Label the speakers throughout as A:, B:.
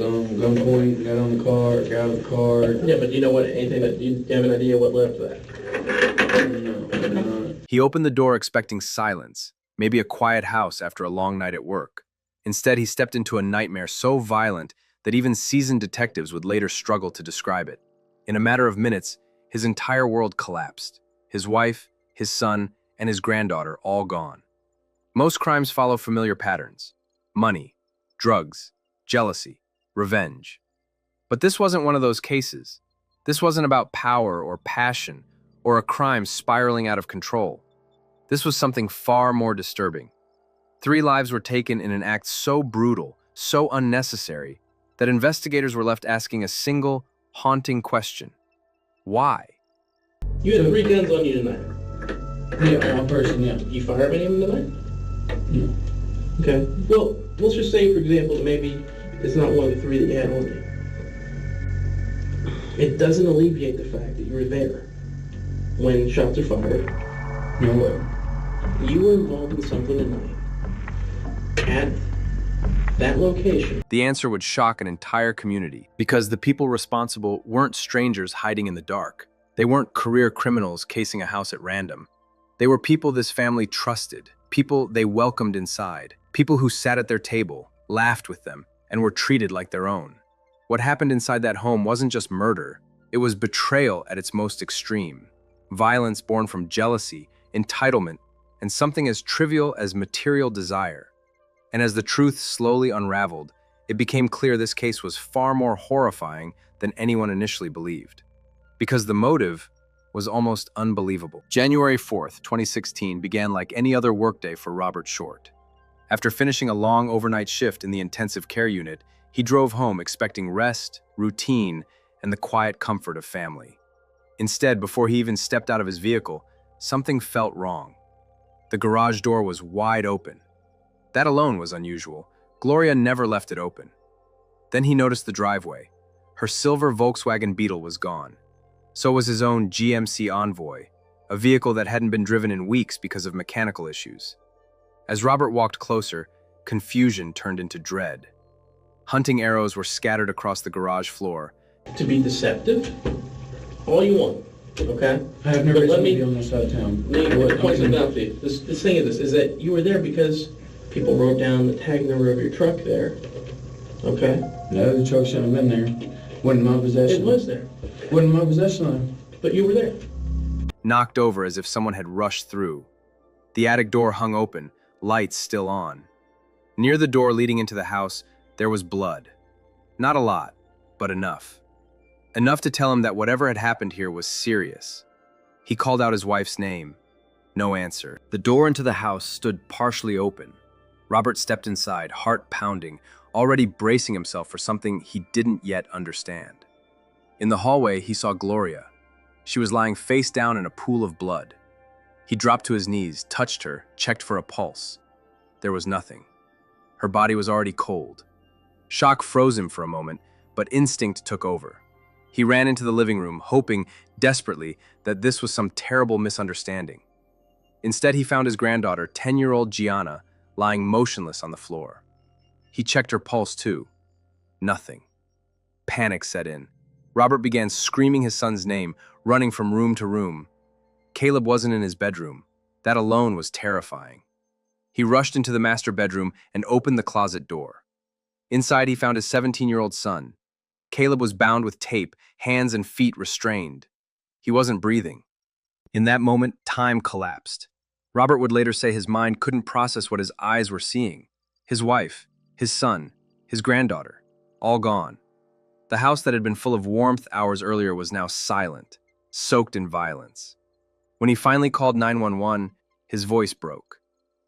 A: gunpoint, got on the car, got out of the car.
B: Yeah, but you know what? Anything that you have an idea what led up to that?
A: No.
C: He opened the door expecting silence, maybe a quiet house after a long night at work. Instead, he stepped into a nightmare so violent that even seasoned detectives would later struggle to describe it. In a matter of minutes, his entire world collapsed. His wife, his son, and his granddaughter all gone. Most crimes follow familiar patterns: money, drugs, jealousy, revenge. But this wasn't one of those cases. This wasn't about power or passion or a crime spiraling out of control. This was something far more disturbing. 3 lives were taken in an act so brutal, so unnecessary, that investigators were left asking a single, haunting question. Why?
B: You had 3 guns on you tonight.
A: Yeah, one person, yeah.
B: You fire any of them tonight?
A: No.
B: Okay. Well, let's just say, for example, that maybe it's not one of the 3 that you had on you. It doesn't alleviate the fact that you were there when shots are fired.
A: No way.
B: You were involved in something tonight at that location.
C: The answer would shock an entire community, because the people responsible weren't strangers hiding in the dark. They weren't career criminals casing a house at random. They were people this family trusted, people they welcomed inside, people who sat at their table, laughed with them, and were treated like their own. What happened inside that home wasn't just murder, it was betrayal at its most extreme. Violence born from jealousy, entitlement, and something as trivial as material desire. And as the truth slowly unraveled, it became clear this case was far more horrifying than anyone initially believed. Because the motive was almost unbelievable. January 4th, 2016 began like any other workday for Robert Short. After finishing a long overnight shift in the intensive care unit, he drove home expecting rest, routine, and the quiet comfort of family. Instead, before he even stepped out of his vehicle, something felt wrong. The garage door was wide open. That alone was unusual. Gloria never left it open. Then he noticed the driveway. Her silver Volkswagen Beetle was gone. So was his own GMC Envoy, a vehicle that hadn't been driven in weeks because of mechanical issues. As Robert walked closer, confusion turned into dread. Hunting arrows were scattered across the garage floor.
B: To be deceptive? All you want, okay?
A: I have never
B: But
A: seen you on this side of town.
B: Let me point something out to you. The thing of this is that you were there because people wrote down the tag number of your truck there, okay?
A: No, the truck shouldn't have been there. Wasn't my possession.
B: It was there,
A: Wasn't my possession,
B: but you were there.
C: Knocked over as if someone had rushed through. The attic door hung open, lights still on. Near the door leading into the house, there was blood. Not a lot, but enough. Enough to tell him that whatever had happened here was serious. He called out his wife's name. No answer. The door into the house stood partially open. Robert stepped inside, heart pounding, already bracing himself for something he didn't yet understand. In the hallway, he saw Gloria. She was lying face down in a pool of blood. He dropped to his knees, touched her, checked for a pulse. There was nothing. Her body was already cold. Shock froze him for a moment, but instinct took over. He ran into the living room, hoping desperately that this was some terrible misunderstanding. Instead, he found his granddaughter, 10-year-old Giana, lying motionless on the floor. He checked her pulse too. Nothing. Panic set in. Robert began screaming his son's name, running from room to room. Caleb wasn't in his bedroom. That alone was terrifying. He rushed into the master bedroom and opened the closet door. Inside, he found his 17-year-old son. Caleb was bound with tape, hands and feet restrained. He wasn't breathing. In that moment, time collapsed. Robert would later say his mind couldn't process what his eyes were seeing. His wife, his son, his granddaughter, all gone. The house that had been full of warmth hours earlier was now silent, soaked in violence. When he finally called 911, his voice broke.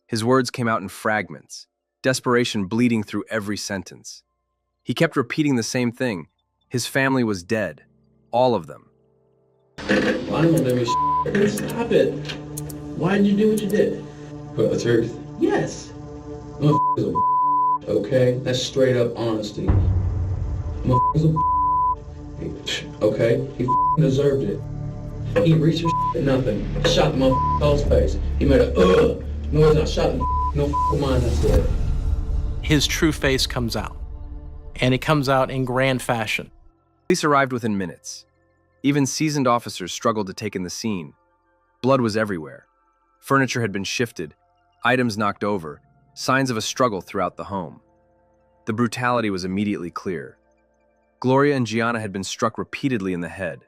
C: His words came out in fragments, desperation bleeding through every sentence. He kept repeating the same thing. His family was dead. All of them.
A: I don't know this.
B: Stop it. Why did you do what you did?
A: But the truth.
B: Yes.
A: Motherfucker's a okay? That's straight up honesty. Motherfucker's a okay? He deserved it. He reached for nothing. I shot the motherfucker's face. He made a noise and I shot him. No mine, that's it.
D: His true face comes out.
B: and it comes out in grand fashion.
C: Police arrived within minutes. Even seasoned officers struggled to take in the scene. Blood was everywhere. Furniture had been shifted, items knocked over, signs of a struggle throughout the home. The brutality was immediately clear. Gloria and Giana had been struck repeatedly in the head.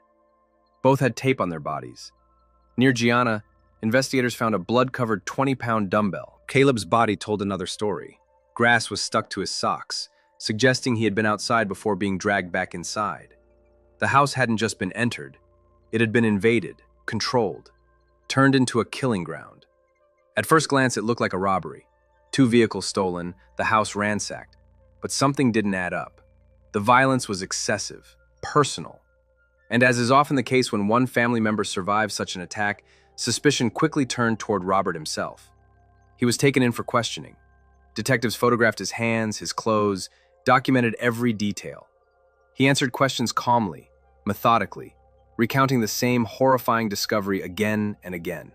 C: Both had tape on their bodies. Near Giana, investigators found a blood-covered 20-pound dumbbell. Caleb's body told another story. Grass was stuck to his socks, suggesting he had been outside before being dragged back inside. The house hadn't just been entered. It had been invaded, controlled, turned into a killing ground. At first glance, it looked like a robbery. 2 vehicles stolen, the house ransacked. But something didn't add up. The violence was excessive, personal. And as is often the case when one family member survives such an attack, suspicion quickly turned toward Robert himself. He was taken in for questioning. Detectives photographed his hands, his clothes, documented every detail. He answered questions calmly, methodically, recounting the same horrifying discovery again and again.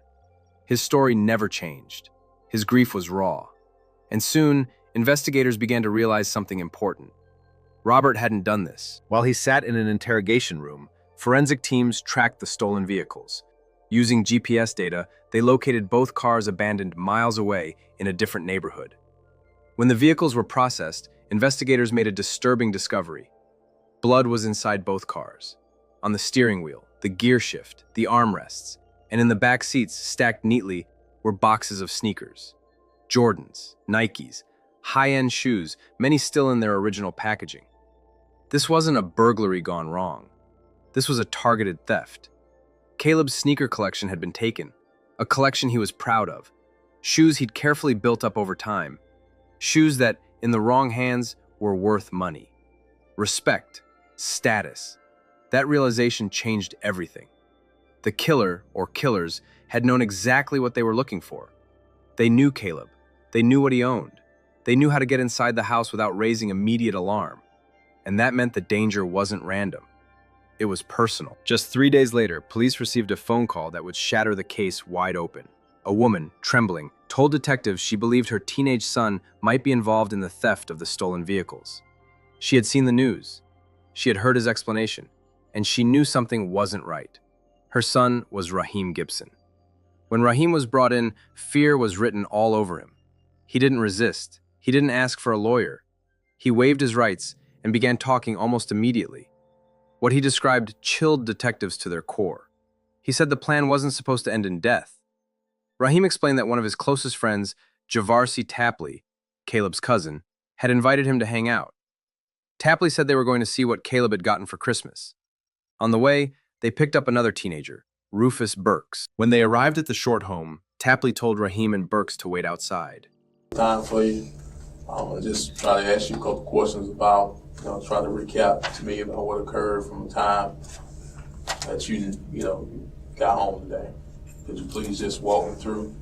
C: His story never changed. His grief was raw. And soon, investigators began to realize something important. Robert hadn't done this. While he sat in an interrogation room, forensic teams tracked the stolen vehicles. Using GPS data, they located both cars abandoned miles away in a different neighborhood. When the vehicles were processed, investigators made a disturbing discovery. Blood was inside both cars. On the steering wheel, the gear shift, the armrests, and in the back seats, stacked neatly, were boxes of sneakers. Jordans, Nikes, high-end shoes, many still in their original packaging. This wasn't a burglary gone wrong. This was a targeted theft. Caleb's sneaker collection had been taken, a collection he was proud of. Shoes he'd carefully built up over time. Shoes that, in the wrong hands, were worth money. Respect, status. That realization changed everything. The killer, or killers, had known exactly what they were looking for. They knew Caleb. They knew what he owned. They knew how to get inside the house without raising immediate alarm. And that meant the danger wasn't random. It was personal. Just 3 days later, police received a phone call that would shatter the case wide open. A woman, trembling, told detectives she believed her teenage son might be involved in the theft of the stolen vehicles. She had seen the news. She had heard his explanation, and she knew something wasn't right. Her son was Raheem Gibson. When Raheem was brought in, fear was written all over him. He didn't resist. He didn't ask for a lawyer. He waived his rights and began talking almost immediately. What he described chilled detectives to their core. He said the plan wasn't supposed to end in death. Raheem explained that one of his closest friends, Javarce Tapley, Caleb's cousin, had invited him to hang out. Tapley said they were going to see what Caleb had gotten for Christmas. On the way, they picked up another teenager, Rufus Burks. When they arrived at the Short home, Tapley told Raheem and Burks to wait outside.
D: Time for you. Just try to ask you a couple questions about, try to recap to me about what occurred from the time that you got home today. Could you please just walk me through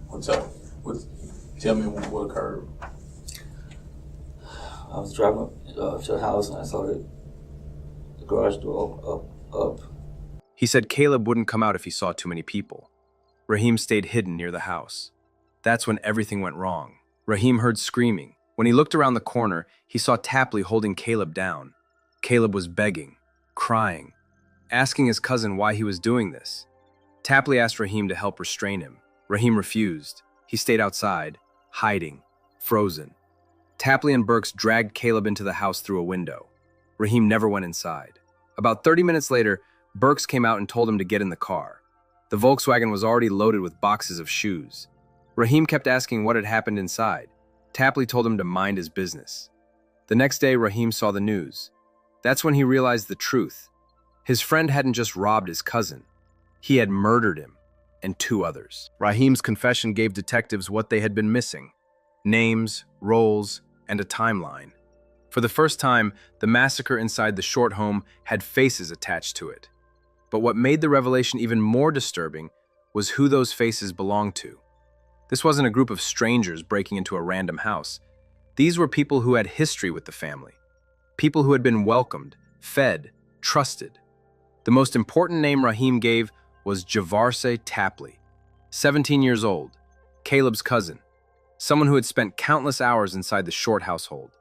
D: tell me what occurred?
E: I was driving to the house and I saw the garage door up.
C: He said Caleb wouldn't come out if he saw too many people. Raheem stayed hidden near the house. That's when everything went wrong. Raheem heard screaming. When he looked around the corner, he saw Tapley holding Caleb down. Caleb was begging, crying, asking his cousin why he was doing this. Tapley asked Raheem to help restrain him. Raheem refused. He stayed outside, hiding, frozen. Tapley and Burks dragged Caleb into the house through a window. Raheem never went inside. About 30 minutes later, Burks came out and told him to get in the car. The Volkswagen was already loaded with boxes of shoes. Raheem kept asking what had happened inside. Tapley told him to mind his business. The next day, Raheem saw the news. That's when he realized the truth. His friend hadn't just robbed his cousin. He had murdered him and 2 others. Raheem's confession gave detectives what they had been missing: names, roles, and a timeline. For the first time, the massacre inside the Short home had faces attached to it. But what made the revelation even more disturbing was who those faces belonged to. This wasn't a group of strangers breaking into a random house. These were people who had history with the family. People who had been welcomed, fed, trusted. The most important name Raheem gave was Javarce Tapley, 17 years old, Caleb's cousin, someone who had spent countless hours inside the Short household.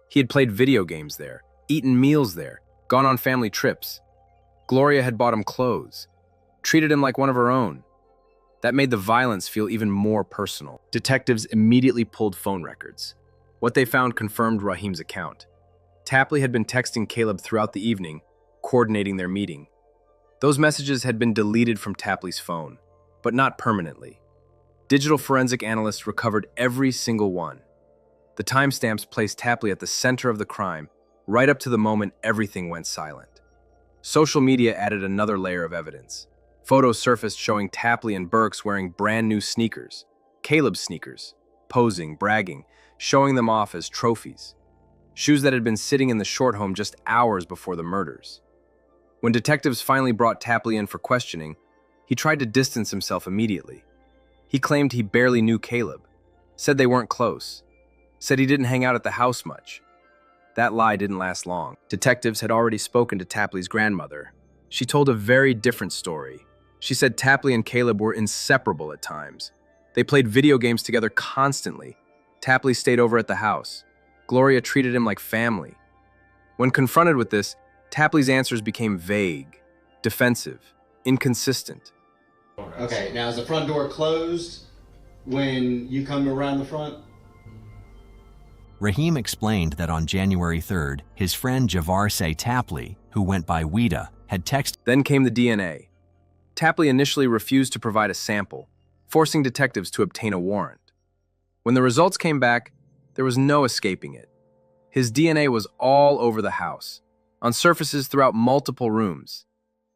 C: He had played video games there, eaten meals there, gone on family trips. Gloria had bought him clothes, treated him like one of her own. That made the violence feel even more personal. Detectives immediately pulled phone records. What they found confirmed Rahim's account. Tapley had been texting Caleb throughout the evening, coordinating their meeting. Those messages had been deleted from Tapley's phone, but not permanently. Digital forensic analysts recovered every single one. The timestamps placed Tapley at the center of the crime, right up to the moment everything went silent. Social media added another layer of evidence. Photos surfaced showing Tapley and Burks wearing brand new sneakers, Caleb's sneakers, posing, bragging, showing them off as trophies. Shoes that had been sitting in the short home just hours before the murders. When detectives finally brought Tapley in for questioning, he tried to distance himself immediately. He claimed he barely knew Caleb, said they weren't close, said he didn't hang out at the house much. That lie didn't last long. Detectives had already spoken to Tapley's grandmother. She told a very different story. She said Tapley and Caleb were inseparable at times. They played video games together constantly. Tapley stayed over at the house. Gloria treated him like family. When confronted with this, Tapley's answers became vague, defensive, inconsistent.
F: Okay, now is the front door closed when you come around the front?
G: Rahim explained that on January 3rd, his friend Javarce Tapley, who went by Wida, had texted.
C: Then came the DNA. Tapley initially refused to provide a sample, forcing detectives to obtain a warrant. When the results came back, there was no escaping it. His DNA was all over the house, on surfaces throughout multiple rooms.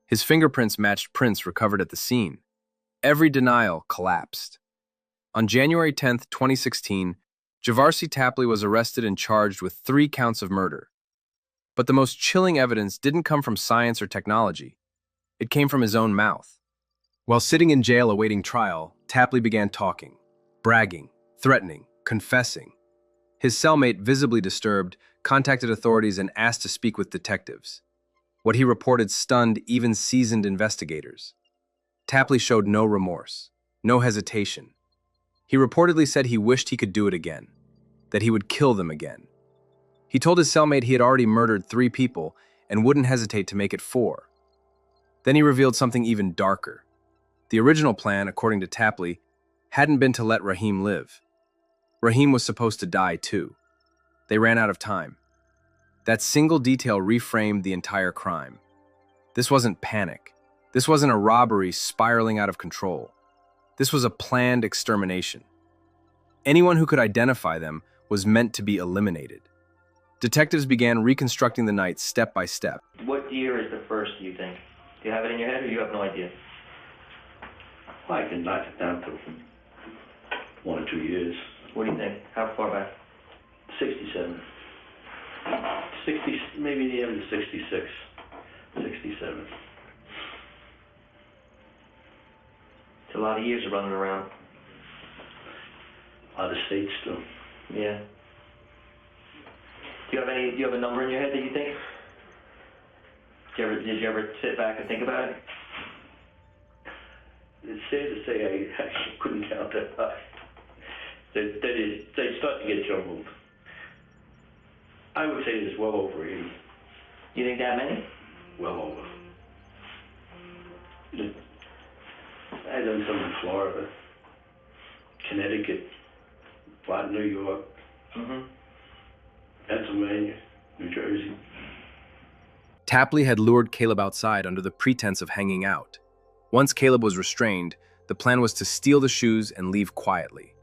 C: His fingerprints matched prints recovered at the scene. Every denial collapsed. On January 10, 2016, Javarce Tapley was arrested and charged with 3 counts of murder. But the most chilling evidence didn't come from science or technology. It came from his own mouth. While sitting in jail awaiting trial, Tapley began talking, bragging, threatening, confessing. His cellmate, visibly disturbed, contacted authorities and asked to speak with detectives. What he reported stunned even seasoned investigators. Tapley showed no remorse, no hesitation. He reportedly said he wished he could do it again, that he would kill them again. He told his cellmate he had already murdered 3 people and wouldn't hesitate to make it 4. Then he revealed something even darker. The original plan, according to Tapley, hadn't been to let Rahim live. Rahim was supposed to die too. They ran out of time. That single detail reframed the entire crime. This wasn't panic. This wasn't a robbery spiraling out of control. This was a planned extermination. Anyone who could identify them was meant to be eliminated. Detectives began reconstructing the night step by step.
H: What year is the first, do you think? Do you have it in your head or you have no idea?
I: Well, I can knock it down to 1 or 2 years.
H: What do you think? How far back?
I: 67. 60, maybe the end of 66. 67.
H: It's a lot of years of running around.
I: A lot of states still.
H: Yeah. Do you have a number in your head that you think? Did you ever sit back and think about it?
I: It's sad to say I actually couldn't count that high. They start to get jumbled. I would say there's well over 80.
H: You think that many?
I: Well over. I've done some in Florida, Connecticut, a lot in New York, Pennsylvania, New Jersey.
C: Tapley had lured Caleb outside under the pretense of hanging out. Once Caleb was restrained, the plan was to steal the shoes and leave quietly.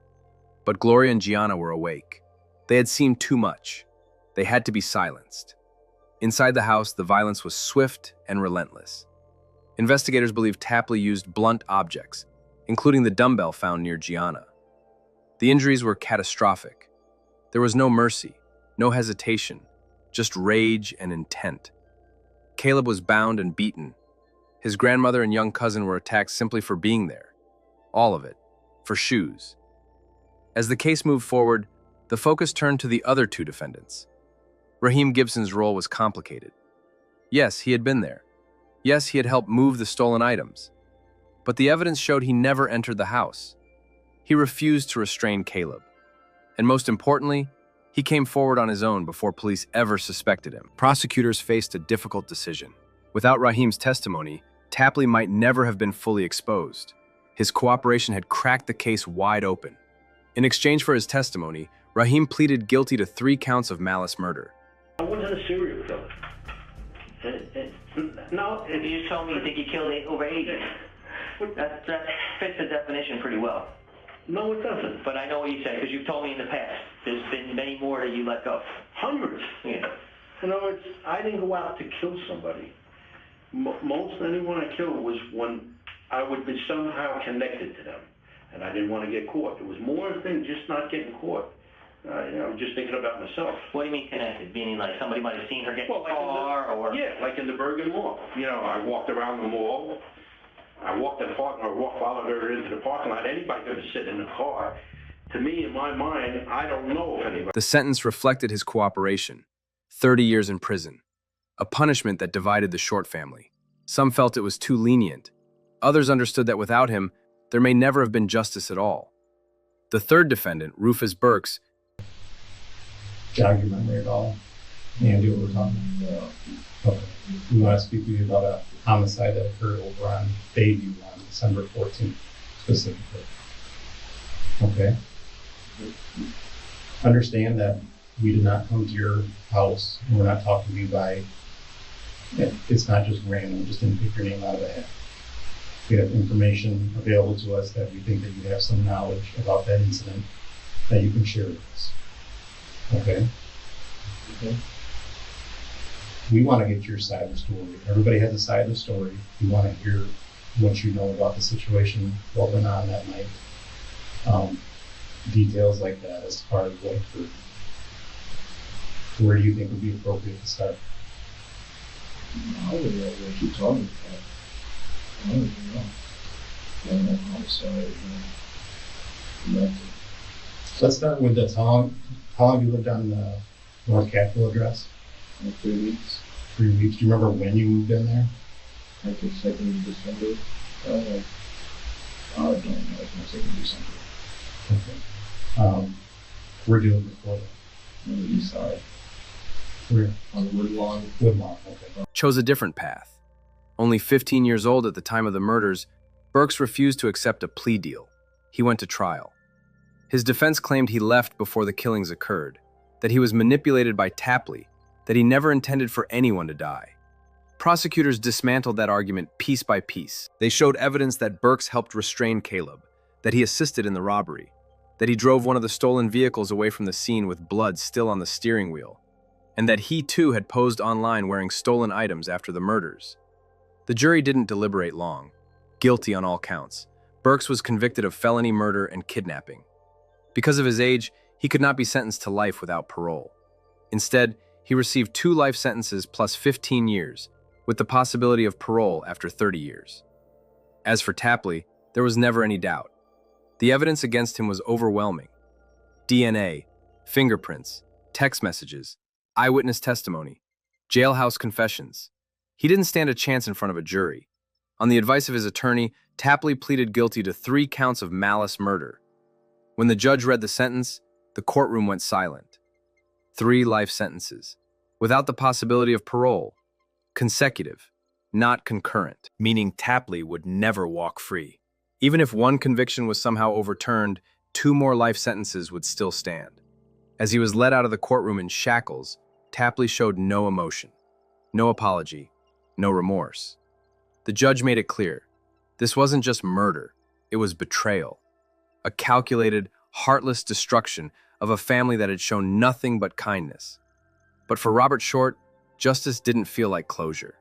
C: But Gloria and Giana were awake. They had seen too much. They had to be silenced. Inside the house, the violence was swift and relentless. Investigators believe Tapley used blunt objects, including the dumbbell found near Giana. The injuries were catastrophic. There was no mercy, no hesitation, just rage and intent. Caleb was bound and beaten. His grandmother and young cousin were attacked simply for being there. All of it, for shoes. As the case moved forward, the focus turned to the other 2 defendants. Rahim Gibson's role was complicated. Yes, he had been there. Yes, he had helped move the stolen items. But the evidence showed he never entered the house. He refused to restrain Caleb. And most importantly, He came forward on his own before police ever suspected him. Prosecutors faced a difficult decision. Without Rahim's testimony, Tapley might never have been fully exposed. His cooperation had cracked the case wide open. In exchange for his testimony, Rahim pleaded guilty to 3 counts of malice murder.
I: I wasn't a serial killer. No,
H: You just told me you think you killed over 80. That fits the definition pretty well.
I: no, it doesn't.
H: But I know what you said, because you've told me in the past. There's been many more that you let go.
I: Hundreds.
H: Yeah.
I: You know, I didn't go out to kill somebody. Most anyone I killed was when I would be somehow connected to them, and I didn't want to get caught. It was more than just not getting caught. Just thinking about myself.
H: What do you mean connected? Meaning like somebody might have seen her get in the
I: like
H: car, or...
I: Yeah, like in the Bergen Mall. I walked around the mall. I walked in the parking lot, followed her into the parking lot. Anybody could have sit in the car. To me, in my mind, I don't know if anybody...
C: The sentence reflected his cooperation. 30 years in prison. A punishment that divided the Short family. Some felt it was too lenient. Others understood that without him, there may never have been justice at all. The third defendant, Rufus Burks,
J: jog your memory at all? Any idea what we're talking about? Okay. We want to speak to you about a homicide that occurred over on Bayview on December 14th, specifically. Okay. Understand that we did not come to your house, and we're not talking to you by, it's not just random, we just didn't pick your name out of a hat. We have information available to us that we think that you have some knowledge about that incident that you can share with us. Okay.
I: Okay.
J: We want to get your side of the story. Everybody has a side of the story. We want to hear what you know about the situation, what went on that night. Details like that as far as what occurred. Where do you think would be appropriate to start?
K: I would know what you're talking about. I don't even know. I don't know homicide. Nothing.
J: Let's start with this. How long have you lived on the North Capitol address?
K: 3 weeks.
J: 3 weeks. Do you remember when you moved in there?
K: Like the 2nd of December. I don't know. It's my 2nd of December.
J: Okay. Where do you live before that?
K: On the east side.
J: Where?
K: On the Woodlawn.
J: Woodlawn, okay.
C: chose a different path. Only 15 years old at the time of the murders, Burks refused to accept a plea deal. He went to trial. His defense claimed he left before the killings occurred, that he was manipulated by Tapley, that he never intended for anyone to die. Prosecutors dismantled that argument piece by piece. They showed evidence that Burks helped restrain Caleb, that he assisted in the robbery, that he drove one of the stolen vehicles away from the scene with blood still on the steering wheel, and that he too had posed online wearing stolen items after the murders. The jury didn't deliberate long. Guilty on all counts, Burks was convicted of felony murder and kidnapping. Because of his age, he could not be sentenced to life without parole. Instead, he received 2 life sentences plus 15 years, with the possibility of parole after 30 years. As for Tapley, there was never any doubt. The evidence against him was overwhelming. DNA, fingerprints, text messages, eyewitness testimony, jailhouse confessions. He didn't stand a chance in front of a jury. On the advice of his attorney, Tapley pleaded guilty to 3 counts of malice murder. When the judge read the sentence, the courtroom went silent. 3 life sentences, without the possibility of parole, consecutive, not concurrent, meaning Tapley would never walk free. Even if one conviction was somehow overturned, 2 more life sentences would still stand. As he was led out of the courtroom in shackles, Tapley showed no emotion, no apology, no remorse. The judge made it clear, this wasn't just murder, it was betrayal. A calculated, heartless destruction of a family that had shown nothing but kindness. But for Robert Short, justice didn't feel like closure.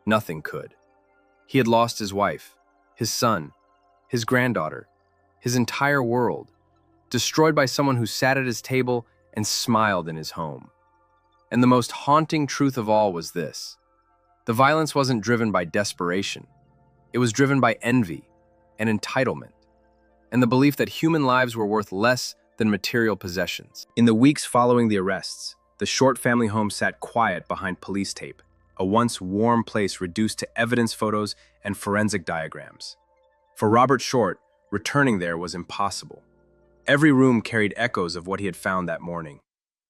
C: Nothing could. He had lost his wife, his son, his granddaughter, his entire world, destroyed by someone who sat at his table and smiled in his home. And the most haunting truth of all was this. The violence wasn't driven by desperation. It was driven by envy and entitlement, and the belief that human lives were worth less than material possessions. In the weeks following the arrests, the Short family home sat quiet behind police tape, a once warm place reduced to evidence photos and forensic diagrams. For Robert Short, returning there was impossible. Every room carried echoes of what he had found that morning.